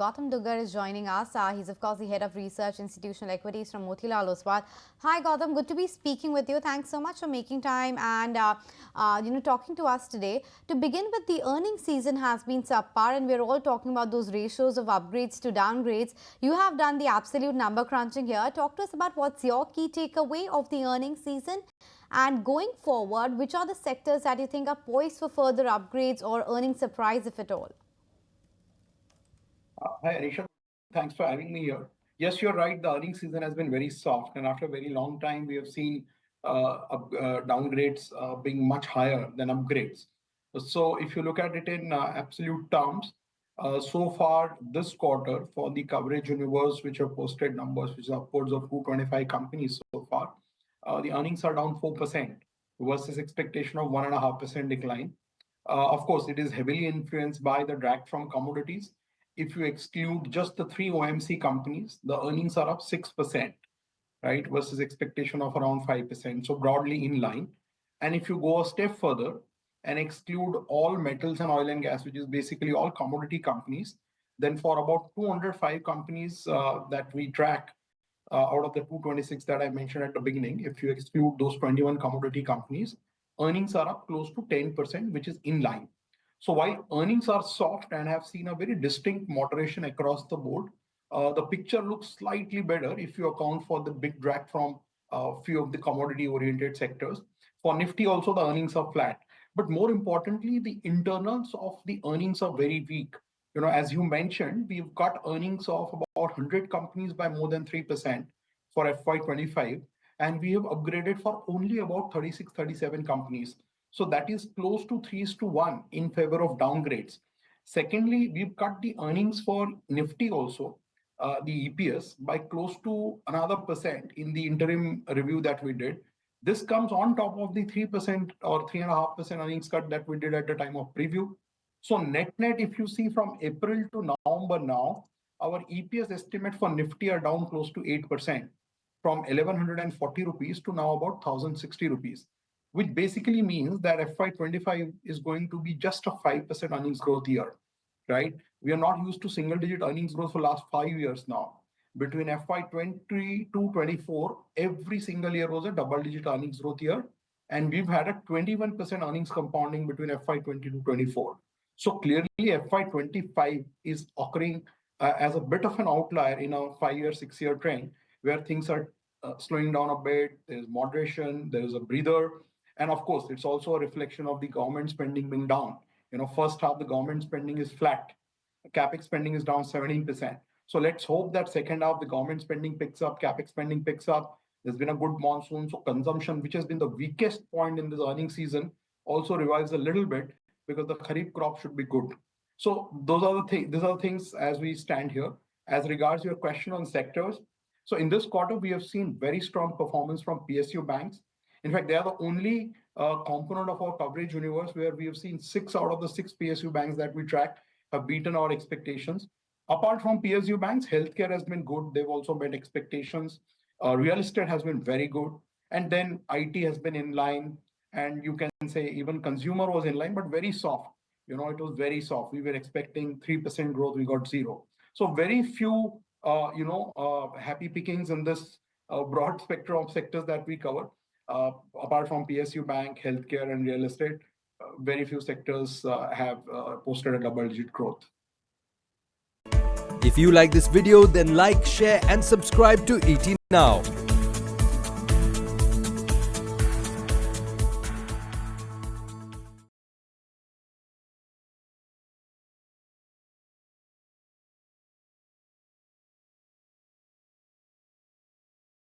Gautam Duggad is joining us. He's, of course, the head of Research Institutional Equities from Motilal Oswal. Hi, Gautam. Good to be speaking with you. Thanks so much for making time and, talking to us today. To begin with, the earnings season has been subpar, and we're all talking about those ratios of upgrades to downgrades. You have done the absolute number crunching here. Talk to us about what's your key takeaway of the earnings season. And going forward, which are the sectors that you think are poised for further upgrades or earnings surprise, if at all? Hi, Anisha. Thanks for having me here. Yes, you're right. The earnings season has been very soft, and after a very long time, we have seen downgrades being much higher than upgrades. So, if you look at it in absolute terms, so far this quarter for the coverage universe, which have posted numbers, which is upwards of 225 companies so far, the earnings are down 4% versus expectation of 1.5% decline. Of course, it is heavily influenced by the drag from commodities. If you exclude just the three OMC companies, the earnings are up 6%, right, versus expectation of around 5%. So broadly in line. And if you go a step further and exclude all metals and oil and gas, which is basically all commodity companies, then for about 205 companies that we track out of the 226 that I mentioned at the beginning, if you exclude those 21 commodity companies, earnings are up close to 10%, which is in line. So while earnings are soft and have seen a very distinct moderation across the board, the picture looks slightly better if you account for the big drag from a few of the commodity-oriented sectors. For Nifty also, the earnings are flat. But more importantly, the internals of the earnings are very weak. As you mentioned, we've got earnings of about 100 companies by more than 3% for FY25, and we have upgraded for only about 36, 37 companies. So that is close to 3:1 in favor of downgrades. Secondly, we've cut the earnings for Nifty also, the EPS, by close to another percent in the interim review that we did. This comes on top of the 3% or 3.5% earnings cut that we did at the time of preview. So net, if you see from April to November now, our EPS estimate for Nifty are down close to 8%, from 1,140 rupees to now about 1,060 rupees. Which basically means that FY25 is going to be just a 5% earnings growth year, right? We are not used to single-digit earnings growth for the last 5 years now. Between FY20 to 24, every single year was a double-digit earnings growth year, and we've had a 21% earnings compounding between FY20 to 24. So clearly, FY25 is occurring as a bit of an outlier in a 5-year, 6-year trend, where things are slowing down a bit. There's moderation, there's a breather. And of course, it's also a reflection of the government spending being down. First half, the government spending is flat. Capex spending is down 17%. So let's hope that second half, the government spending picks up, capex spending picks up. There's been a good monsoon. So consumption, which has been the weakest point in this earnings season, also revives a little bit because the Kharif crop should be good. So these are the things as we stand here. As regards your question on sectors, so in this quarter, we have seen very strong performance from PSU banks. In fact, they are the only component of our coverage universe where we have seen 6 out of the 6 PSU banks that we track have beaten our expectations. Apart from PSU banks, healthcare has been good. They've also met expectations. Real estate has been very good. And then IT has been in line. And you can say even consumer was in line, but very soft. It was very soft. We were expecting 3% growth. We got 0. So very few, happy pickings in this broad spectrum of sectors that we cover. Apart from PSU bank, healthcare, and real estate, very few sectors have posted a double-digit growth. If you like this video, then like, share, and subscribe to ET Now.